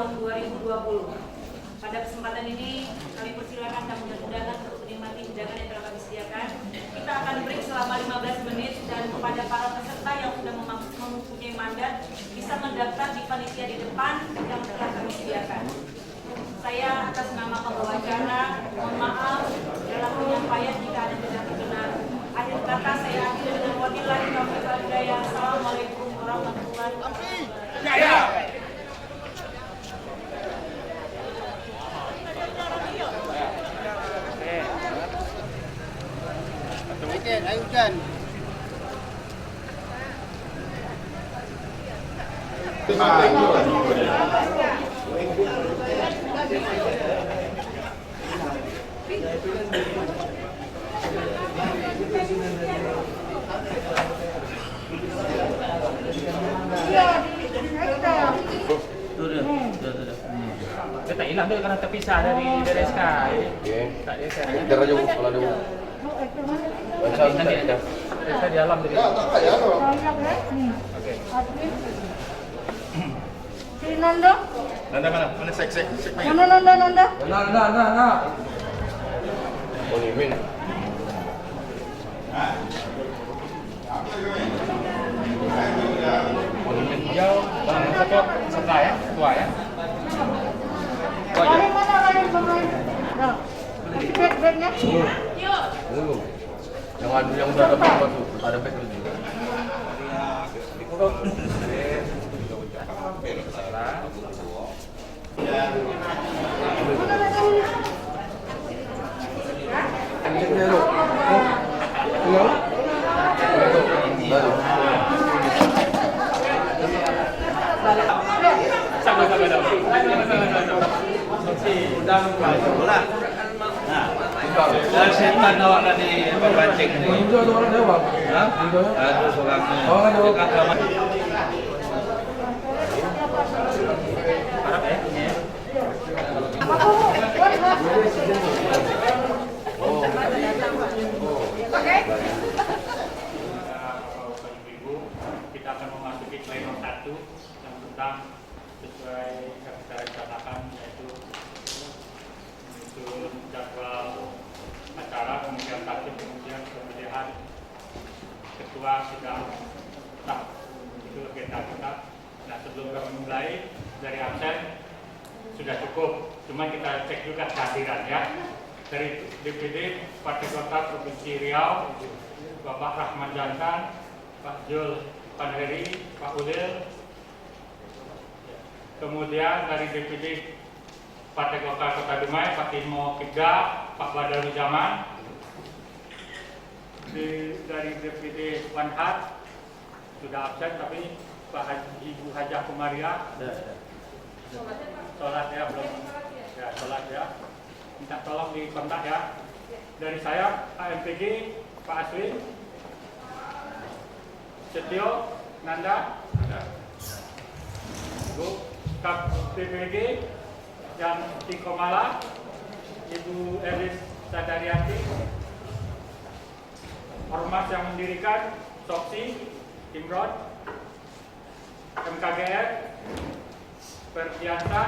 tahun 2020. Pada kesempatan ini kami persilakan tamu dan undangan untuk menikmati hidangan yang telah kami sediakan. Kita akan break selama 15 menit dan kepada para peserta yang sudah mempunyai mandat bisa mendaftar di panitia di depan yang telah kami sediakan. Saya atas nama pembawa acara mohon maaf dalam penyampaian jika ada tidak benar. Akhir kata saya akhiri dengan wabillahi taufiq wal hidayah. Assalamualaikum warahmatullahi wabarakatuh. Ayo hujan. Dia tak hilang tu karena terpisah dari SK. Tak dia saya. Kita raja kalau ada. Macam nanti ada. Saya di alam tadi. Ya, tak ya kalau. Okey. Si Nanda? Nanda mana? Mana sek. Nanda. Nah. Oh ni min. Jauh. Support serta ya. Tua ya. Kali mana kali pemain? Nah, back-backnya? Dulu. Yang udah ada back tu. Ada back dulu. Dan setan awak tadi berpancing ni. Itu ada orang jawab. Ha? Ada seorang ni. Orang jawab. Kita akan memasuki pleno 1 yang tentang sesuai yang kita rencanakan, yaitu menyusun jadwal acara, kemudian tatip, kemudian pemilihan ketua sidang tetap. Itu agenda kita. Nah, sebelum kami mulai dari absen sudah cukup, cuma kita cek juga kehadiran ya. Dari DPD Partai Golkar Provinsi Riau, Bapak Rahman Jantan, Pak Jul Panheri, Pak Ulil. Kemudian dari DPD Partai Golkar Kota Dumai, Pak Timo Kibda, Pak Badaruzaman. Dari DPD Wanhat sudah absen, tapi Pak Ibu Hajah Kumaria sholat ya, belum ya, sholat ya. Minta tolong dikontak ya. Dari saya AMPG Pak Aswin, Setio Nanda, Bu Kap PPG yang di Komala, Ibu Elis Sadariati, Ormas yang mendirikan Soksi, Imron, MKGR, Perdiansa,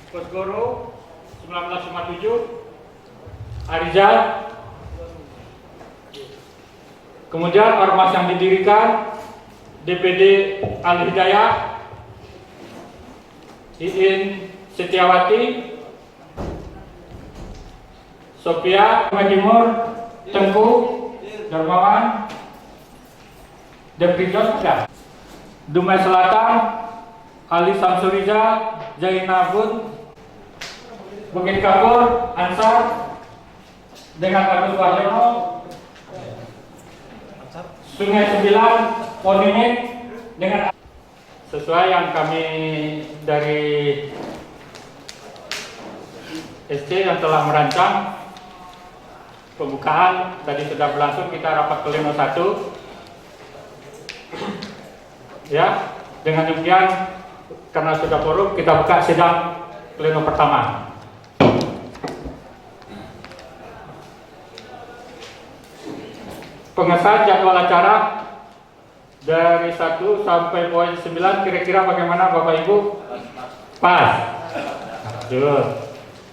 Kosgoro 1957, Arizal. Kemudian ormas yang didirikan DPD Al Hidayah, Iin Setiawati, Sophia Timur, Tengku Darmawan, Depridon sudah. Dumai Selatan, Ali Samsuriza, Zainabun, Bukit Kapur, Ansar, dengan Agus Wahyono, Sungai Sembilan, Ponimik, dengan sesuai yang kami dari SC yang telah merancang pembukaan tadi sudah berlangsung, kita rapat pleno 1 ya. Dengan demikian karena sudah forum, kita buka sidang pleno pertama. Pengesahan jadwal acara dari 1 sampai poin 9 kira-kira bagaimana Bapak Ibu? Pas. Aduh.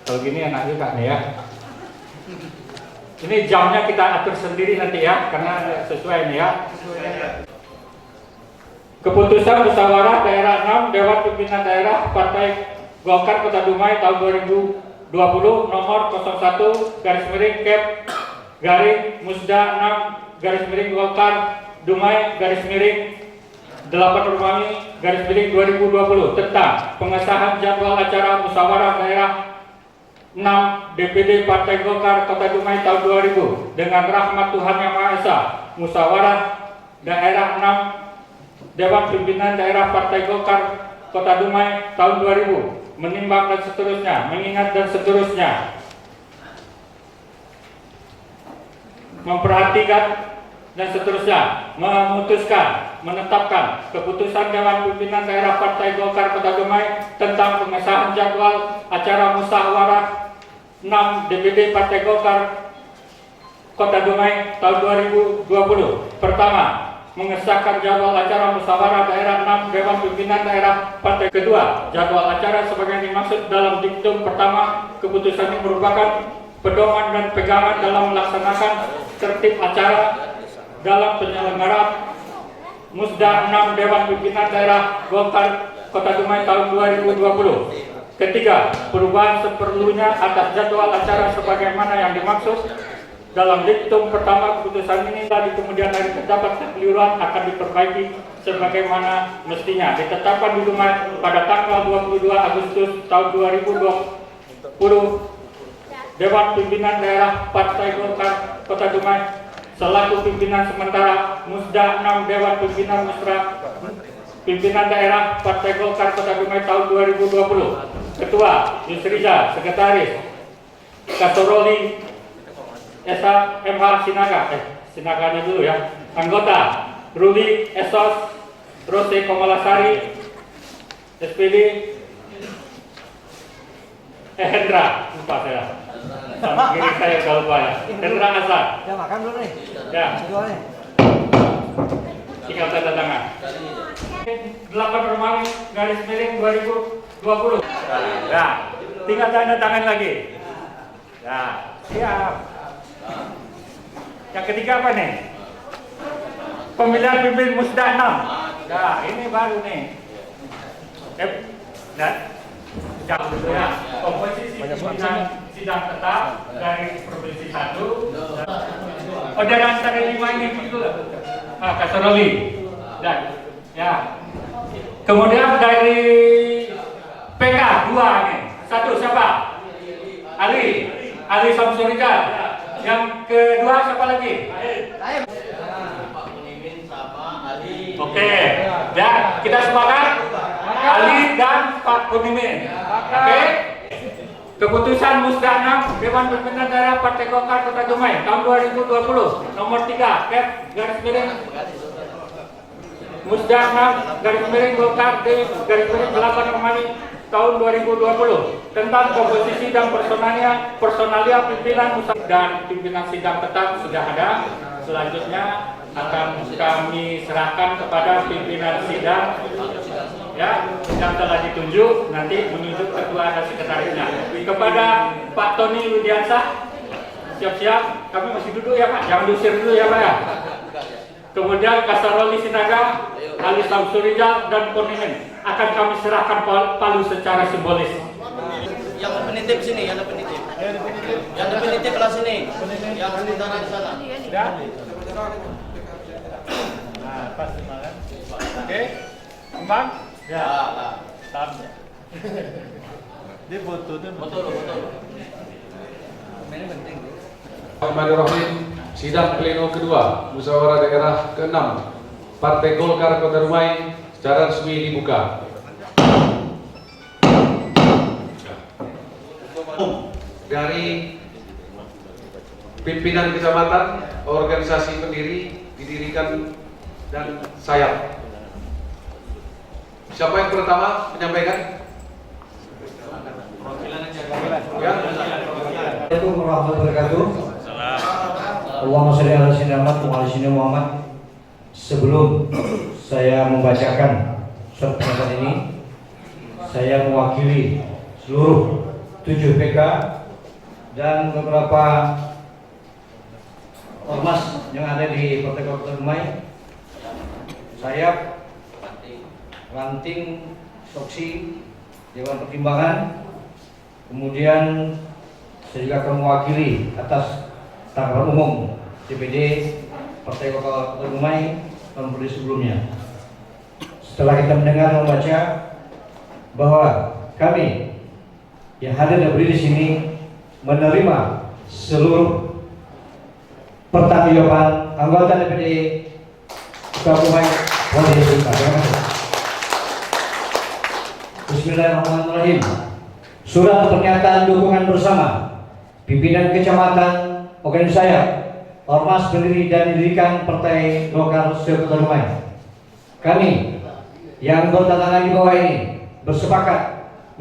Kalau gini enak juga nih ya. Ini jamnya kita atur sendiri nanti ya, karena sesuai nih ya. Keputusan musyawarah daerah 6 Dewan Pimpinan Daerah Partai Golkar Kota Dumai tahun 2020 nomor 01 garis miring Kep garing Musda 6 garis miring Golkar Dumai garis miring 8 Romawi garis miring 2020 tentang pengesahan jadwal acara musyawarah daerah 6 DPD Partai Golkar Kota Dumai tahun 2000 dengan rahmat Tuhan Yang Maha Esa. Musyawarah daerah 6 Dewan Pimpinan Daerah Partai Golkar Kota Dumai tahun 2000 menimbang dan seterusnya, mengingat dan seterusnya, memperhatikan dan seterusnya, memutuskan, menetapkan keputusan Dewan Pimpinan Daerah Partai Golkar Kota Dumai tentang pengesahan jadwal acara musyawarah 6 DPD Partai Golkar Kota Dumai tahun 2020. Pertama, mengesahkan jadwal acara musyawarah daerah 6 Dewan Pimpinan Daerah Partai. Kedua, jadwal acara sebagai dimaksud dalam diktum pertama. Keputusan ini merupakan pedoman dan pegangan dalam melaksanakan tertib acara dalam penyelenggaraan Musda 6 Dewan Pimpinan Daerah Golkar Kota Dumai tahun 2020. Ketiga, perubahan seperlunya atas jadwal acara sebagaimana yang dimaksud dalam diktum pertama. Keputusan ini tadi kemudian hari terdapat kekeliruan akan diperbaiki sebagaimana mestinya. Ditetapkan di Dumai pada tanggal 22 Agustus tahun 2020 Dewan Pimpinan Daerah Partai Golkar Kota Dumai selaku pimpinan sementara Musda 6 Dewan Pimpinan Daerah Partai Golkar Kota Dumai tahun 2020. Ketua Yusriza, Sekretaris Kasoroli Esa MH Sinaga, Sinaganya dulu ya. Anggota Ruli Esos Rose Komalasari SPD Hendra, lupa saya. Sama kiri saya kalau lupa ya. Hendra Azhar. Ya makan belum nih? Ya. Kedua nih. Tinggal tanda tangan. 8 Romawi garis miring 2020. Ya, tinggal tanda tangan lagi. Ya, siap. Yang ketiga apa nih? Pemilihan pimpin Musda 6. Nah, ini baru nih. Jauh dulu ya. Komposisi pimpinan sidang tetap dari Provinsi 1. Oh, dari antara 5 ini gitu. Kasoroli. Dan ya. Kemudian dari PK 2 nih. 1 siapa? Ali Samsurika. Yang kedua siapa lagi? Oke, ya kita sepakat Ali dan Pak Kunimin. Oke. Keputusan Musda 6 Dewan Pimpinan Daerah Partai Golkar Kota Dumai tahun 2020 nomor 3 Kep garis miring Musda 6 garis miring Golkar garis miring 8 Romawi tahun 2020 tentang komposisi dan personalia pimpinan dan pimpinan sidang tetap sudah ada. Selanjutnya akan kami serahkan kepada pimpinan sidang ya yang telah ditunjuk, nanti menunjuk ketua dan sekretarisnya. Kepada Pak Tony Widiansah, siap-siap, kami masih duduk ya Pak, jangan diusir dulu ya Pak ya. Kemudian Kasaroli Sinaga, Ali Samsurija dan Konimen akan kami serahkan palu secara simbolis. Yang penitip sini, yang penitip. Yang penitip belah sini. Yang sementara di sana. Ya. Nah, pas kan? Oke. Kembang? Ya. Tam. Dia foto tuh. Betul. Ini penting. Bismillahirrahmanirrahim. Sidang pleno kedua musyawarah daerah ke-6 Partai Golkar Kota Dumai secara resmi dibuka. Dari pimpinan kecamatan, organisasi pendiri didirikan dan sayap. Siapa yang pertama menyampaikan? Ya. Assalamualaikum warahmatullahi wabarakatuh. Allahumma sholli ala sayyidina Muhammad wa ala sayyidina Muhammad. sebelum saya membacakan surat pernyataan ini, saya mewakili seluruh 7 PK dan beberapa ormas yang ada di Partai Golkar Dumai, saya Ranting, Soksi, Dewan Pertimbangan, kemudian saya juga akan mewakili atas tanggapan umum DPD Partai Golkar Dumai tahun periode sebelumnya. Setelah kita mendengar dan membaca bahwa kami yang hadir dan berdiri di sini menerima seluruh pertanggungjawaban anggota DPD Dumai. Bismillahirrahmanirrahim. Surat pernyataan dukungan bersama pimpinan kecamatan Ogan saya, ormas pendiri dan didirikan Partai Golkar Kota Dumai. Kami yang bertantangan di bawah ini bersepakat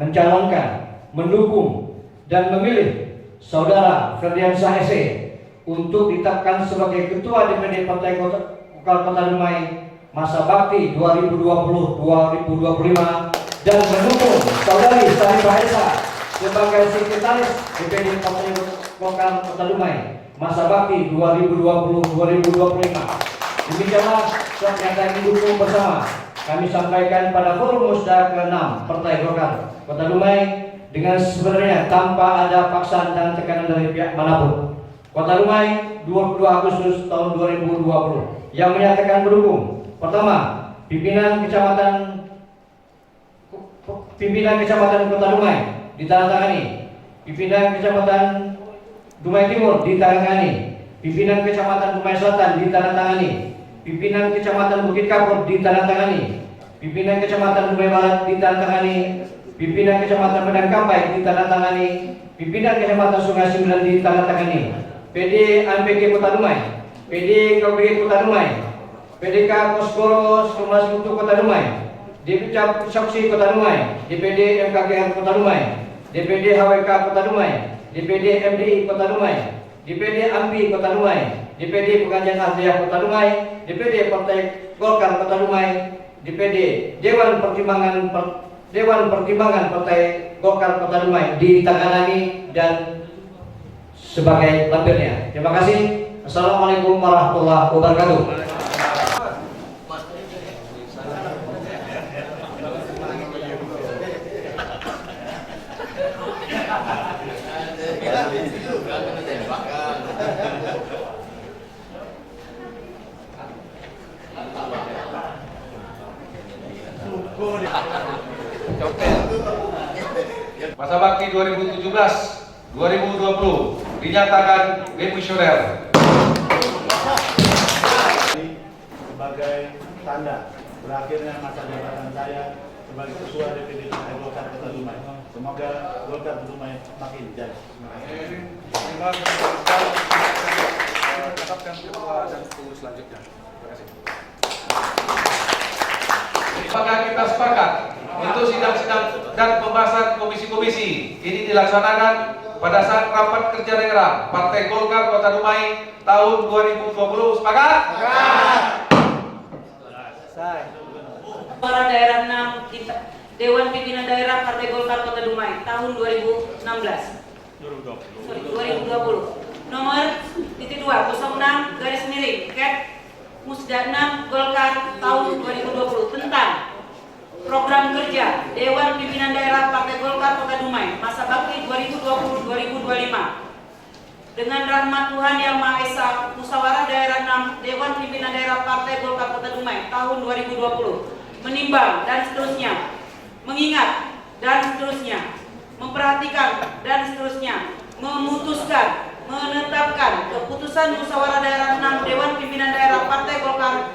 mencalonkan, mendukung dan memilih Saudara Ferdiansyah SE untuk ditetapkan sebagai Ketua DPD Partai Golkar Kota Dumai masa bakti 2020-2025 dan mendukung Saudari Sarifah Esa sebagai Sekretaris DPD Partai Golkar Kota Dumai masa bakti 2020-2025. Demikianlah surat pernyataan didukung bersama kami sampaikan pada forum musda ke-6 Partai Golkar Kota Dumai dengan sebenarnya tanpa ada paksaan dan tekanan dari pihak manapun. Kota Dumai 22 Agustus tahun 2020 yang menyatakan mendukung. Pertama, pimpinan kecamatan Kota Dumai ditandatangani, pimpinan kecamatan Dumai Timur ditandatangani, pimpinan kecamatan Dumai Selatan ditandatangani, pimpinan kecamatan Bukit Kapur ditandatangani, pimpinan kecamatan Dumai Barat ditandatangani, pimpinan kecamatan Medan Kampai ditandatangani, pimpinan kecamatan Sungai Sembilan ditandatangani, PD AMPG Kota Dumai, PD KPG Kota Dumai, PDK Koskoro Sekolah untuk Kota Dumai, DPD Saksi Kota Dumai, DPD MKGR Kota Dumai, DPD HWK Kota Dumai, DPD MDI Kota Dumai, DPD AMPI Kota Dumai, DPD Pengajian Ahliah Kota Dumai, DPD Partai Golkar Kota Dumai, DPD Dewan Pertimbangan Partai Golkar Kota Dumai ditangani dan sebagai lampirnya. Terima kasih. Assalamualaikum warahmatullahi wabarakatuh. Masa bakti 2017-2020 dinyatakan demissioner. Sebagai tanda berakhirnya masa jabatan saya sebagai Ketua DPD Partai Golkar Kota Dumai. Semoga Golkar Kota Dumai makin jaya. Tetapkan ketua dan pengurus selanjutnya. Terima kasih. Apakah kita sepakat untuk sidang-sidang dan pembahasan komisi-komisi ini dilaksanakan pada saat rapat kerja daerah Partai Golkar Kota Dumai tahun 2020? Sepakat? Suara daerah 6 Dewan Pimpinan Daerah Partai Golkar Kota Dumai tahun 2020. Nomor ×2 06 garis miring Ket Musda 6 Golkar tahun 2020 tentang program kerja Dewan Pimpinan Daerah Partai Golkar Kota Dumai masa bakti 2020-2025. Dengan rahmat Tuhan Yang Maha Esa, Musyawarah Daerah 6 Dewan Pimpinan Daerah Partai Golkar Kota Dumai tahun 2020 menimbang dan seterusnya, mengingat dan seterusnya, memperhatikan dan seterusnya, memutuskan, menetapkan keputusan Musyawarah Daerah 6 Dewan Pimpinan Daerah Partai Golkar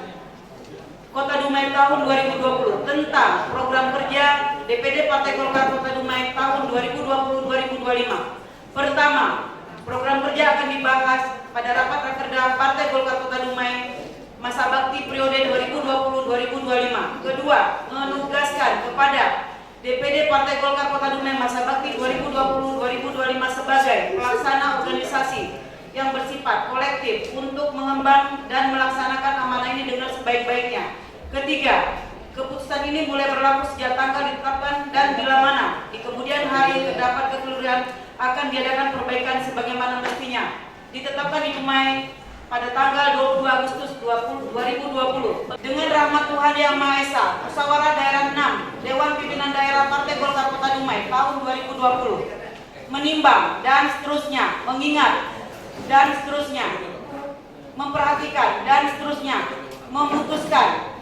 Kota Dumai tahun 2020 tentang program kerja DPD Partai Golkar Kota Dumai tahun 2020-2025. Pertama, program kerja akan dibahas pada rapat rakerda Partai Golkar Kota Dumai masa bakti periode 2020-2025. Kedua, menugaskan kepada DPD Partai Golkar Kota Dumai masa bakti 2020-2025 sebagai pelaksana organisasi yang bersifat kolektif untuk mengemban dan melaksanakan amanah ini dengan sebaik-baiknya. Ketiga, keputusan ini mulai berlaku sejak tanggal ditetapkan dan bila mana di kemudian hari terdapat kekeliruan akan diadakan perbaikan sebagaimana mestinya. Ditetapkan di Dumai pada tanggal 22 Agustus 2020 dengan rahmat Tuhan Yang Maha Esa, Musyawarah Daerah 6 Dewan Pimpinan Daerah Partai Golkar Kota Dumai tahun 2020 menimbang dan seterusnya, mengingat dan seterusnya, memperhatikan dan seterusnya, memutuskan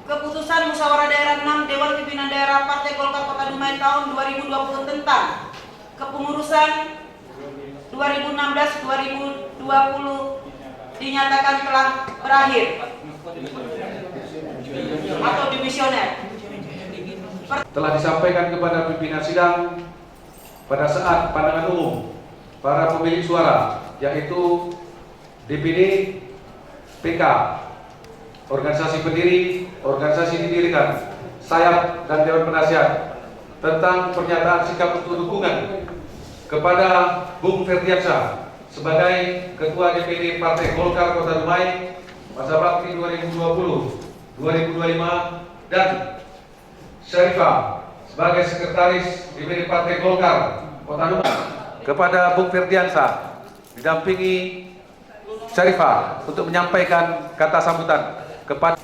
keputusan Musyawarah Daerah 6 Dewan Pimpinan Daerah Partai Golkar Kota Dumai tahun 2020 tentang kepengurusan 2016-2020 dinyatakan telah berakhir atau dimisioner. Telah disampaikan kepada pimpinan sidang pada saat pandangan umum para pemilik suara, yaitu DPD, PK, organisasi pendiri, organisasi didirikan, sayap dan dewan penasihat tentang pernyataan sikap untuk dukungan kepada Bung Ferdiansyah sebagai Ketua DPD Partai Golkar Kota Dumai masa bakti 2020-2025 dan Syarifah sebagai Sekretaris DPD Partai Golkar Kota Dumai kepada Bung Ferdiansyah didampingi Syarifah untuk menyampaikan kata sambutan kepada